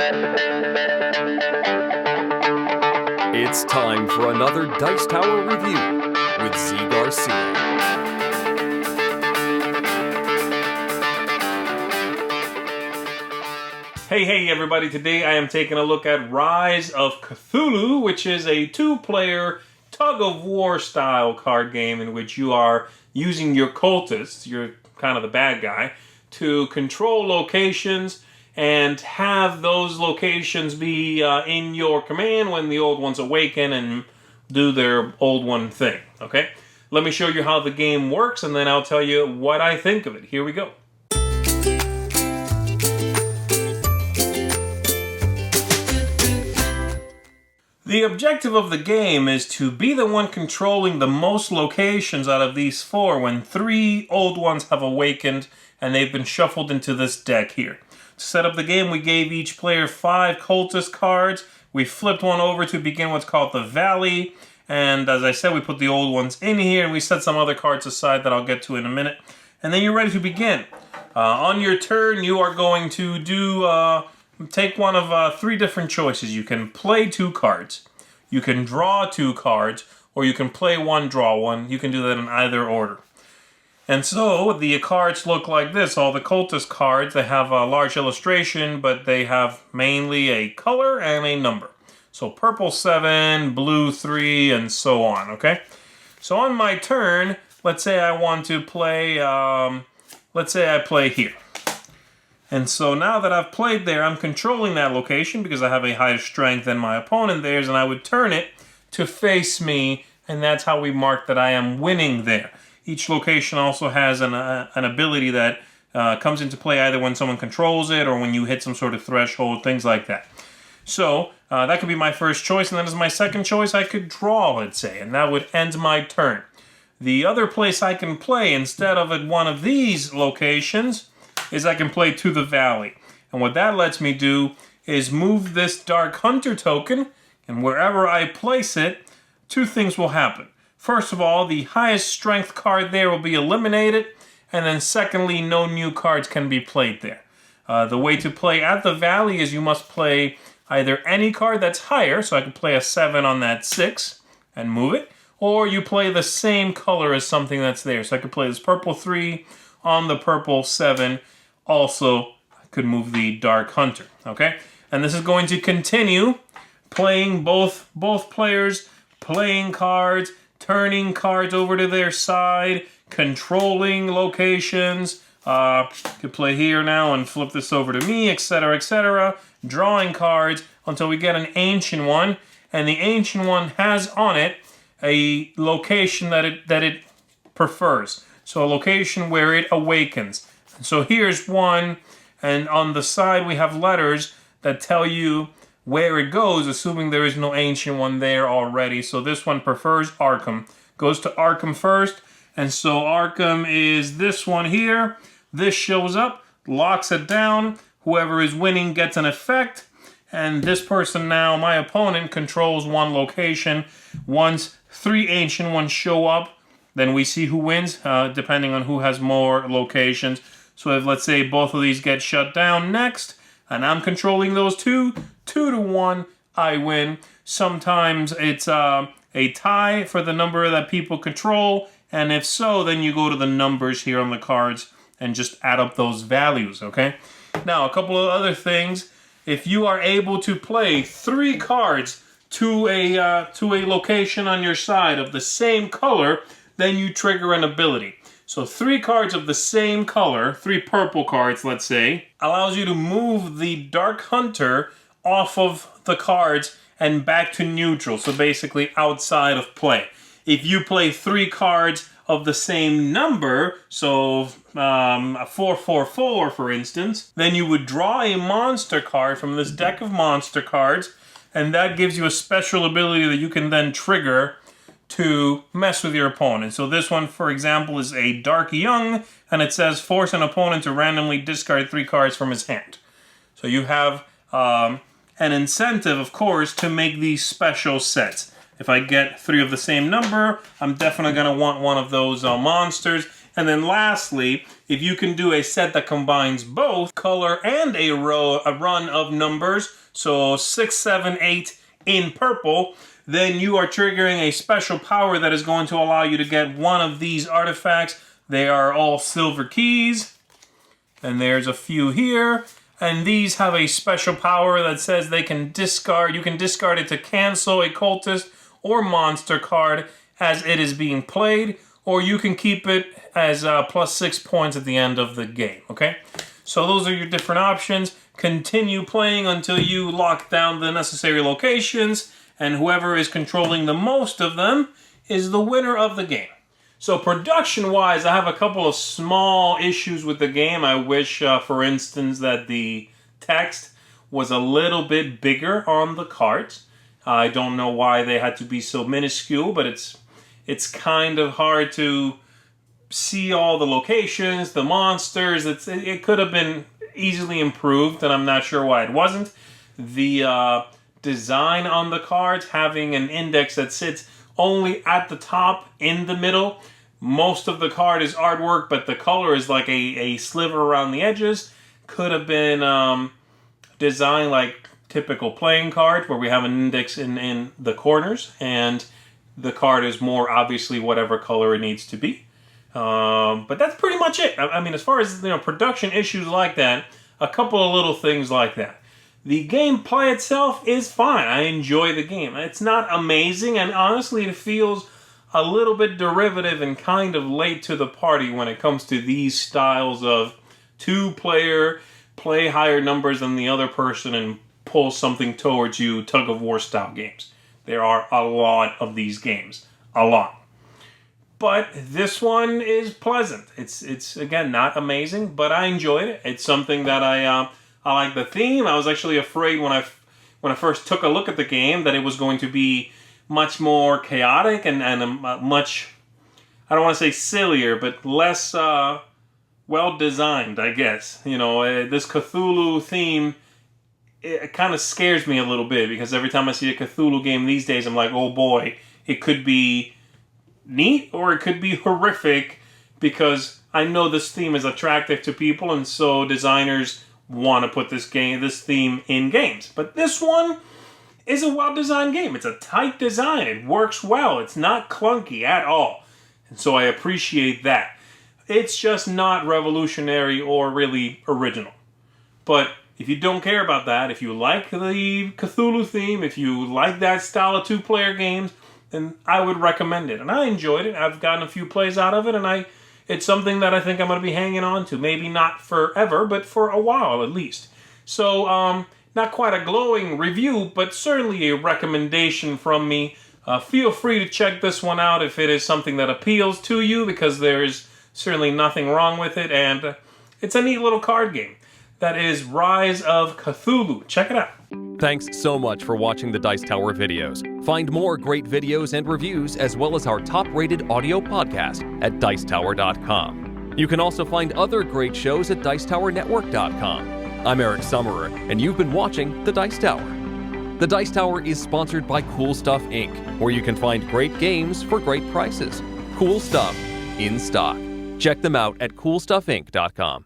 It's time for another Dice Tower review with Z. Garcia. Hey everybody, today I am taking a look at Rise of Cthulhu, which is a two-player tug-of-war style card game in which you are using your cultists, you're kind of the bad guy, to control locations and have those locations be in your command when the old ones awaken and do their old one thing, okay? Let me show you how the game works and then I'll tell you what I think of it. Here we go. The objective of the game is to be the one controlling the most locations out of these four when three old ones have awakened and they've been shuffled into this deck here. To set up the game, we gave each player 5 cultist cards. We flipped one over to begin what's called the Valley. And as I said, we put the old ones in here and we set some other cards aside that I'll get to in a minute. And then you're ready to begin. On your turn, you are going to take one of 3 different choices. You can play 2 cards, you can draw 2 cards, or you can play 1, draw 1. You can do that in either order. And so the cards look like this. All the cultist cards, they have a large illustration, but they have mainly a color and a number. So purple 7, blue 3, and so on, okay? So on my turn, let's say I want to play, let's say I play here. And so now that I've played there, I'm controlling that location because I have a higher strength than my opponent theirs, and I would turn it to face me, and that's how we mark that I am winning there. Each location also has an ability that comes into play either when someone controls it or when you hit some sort of threshold, things like that. So that could be my first choice, and then as my second choice, I could draw, let's say, and that would end my turn. The other place I can play instead of at one of these locations is I can play to the Valley. And what that lets me do is move this Dark Hunter token, and wherever I place it, 2 things will happen. First of all, the highest strength card there will be eliminated, and then secondly, no new cards can be played there. The way to play at the Valley is you must play either any card that's higher, so I can play a 7 on that 6 and move it, or you play the same color as something that's there. So I could play this purple 3 on the purple 7, also I could move the Dark Hunter, okay? And this is going to continue playing both players, playing cards, turning cards over to their side, controlling locations. Could play here now and flip this over to me, etc., etc. Drawing cards until we get an ancient one, and the ancient one has on it a location that it prefers. So a location where it awakens. So here's one, and on the side we have letters that tell you where it goes, assuming there is no ancient one there already. So this one prefers Arkham. Goes to Arkham first, and so Arkham is this one here. This shows up, locks it down. Whoever is winning gets an effect, and this person now, my opponent, controls one location. Once 3 ancient ones show up, then we see who wins, depending on who has more locations. So if, let's say, both of these get shut down next, and I'm controlling those 2 to 1, I win. Sometimes it's a tie for the number that people control, and if so, then you go to the numbers here on the cards and just add up those values, okay? Now, a couple of other things. If you are able to play 3 cards to a location on your side of the same color, then you trigger an ability. So 3 cards of the same color, 3 purple cards, let's say, allows you to move the Dark Hunter off of the cards and back to neutral, so basically outside of play. If you play 3 cards of the same number, so a 4-4-4 for instance, then you would draw a monster card from this deck of monster cards, and that gives you a special ability that you can then trigger to mess with your opponent. So this one, for example, is a Dark Young, and it says force an opponent to randomly discard 3 cards from his hand. So you have an incentive, of course, to make these special sets. If I get 3 of the same number, I'm definitely going to want one of those monsters. And then lastly, if you can do a set that combines both color and a run of numbers, so 6, 7, 8 in purple, then you are triggering a special power that is going to allow you to get one of these artifacts. They are all silver keys, and there's a few here. And these have a special power that says they can discard. You can discard it to cancel a cultist or monster card as it is being played, or you can keep it as plus 6 points at the end of the game, okay? So those are your different options. Continue playing until you lock down the necessary locations, and whoever is controlling the most of them is the winner of the game. So production-wise, I have a couple of small issues with the game. I wish, for instance, that the text was a little bit bigger on the cards. I don't know why they had to be so minuscule, but it's kind of hard to see all the locations, the monsters. It could have been easily improved, and I'm not sure why it wasn't. The design on the cards, having an index that sits only at the top in the middle. Most of the card is artwork, but the color is like a sliver around the edges. Could have been designed like typical playing cards, where we have an index in the corners, and the card is more obviously whatever color it needs to be. But that's pretty much it. I mean, as far as production issues like that, a couple of little things like that. The gameplay itself is fine. I enjoy the game. It's not amazing, and honestly, it feels a little bit derivative and kind of late to the party when it comes to these styles of two-player, play higher numbers than the other person and pull something towards you, tug-of-war style games. There are a lot of these games. A lot. But this one is pleasant. It's again, not amazing, but I enjoyed it. It's something that I like the theme. I was actually afraid when I first took a look at the game that it was going to be much more chaotic and much, I don't want to say sillier, but less well designed, I guess. This Cthulhu theme, it kind of scares me a little bit, because every time I see a Cthulhu game these days, I'm like, oh boy, it could be neat or it could be horrific, because I know this theme is attractive to people, and so designers want to put this theme in games. But this one is a well-designed game. It's a tight design. It works well. It's not clunky at all. And so I appreciate that. It's just not revolutionary or really original. But if you don't care about that, if you like the Cthulhu theme, if you like that style of two-player games, then I would recommend it. And I enjoyed it. I've gotten a few plays out of it, and it's something that I think I'm going to be hanging on to. Maybe not forever, but for a while at least. So, not quite a glowing review, but certainly a recommendation from me. Feel free to check this one out if it is something that appeals to you, because there is certainly nothing wrong with it, and it's a neat little card game. That is Rise of Cthulhu. Check it out. Thanks so much for watching the Dice Tower videos. Find more great videos and reviews, as well as our top-rated audio podcast at Dicetower.com. You can also find other great shows at Dicetowernetwork.com. I'm Eric Summerer, and you've been watching The Dice Tower. The Dice Tower is sponsored by Cool Stuff Inc., where you can find great games for great prices. Cool stuff in stock. Check them out at CoolStuffInc.com.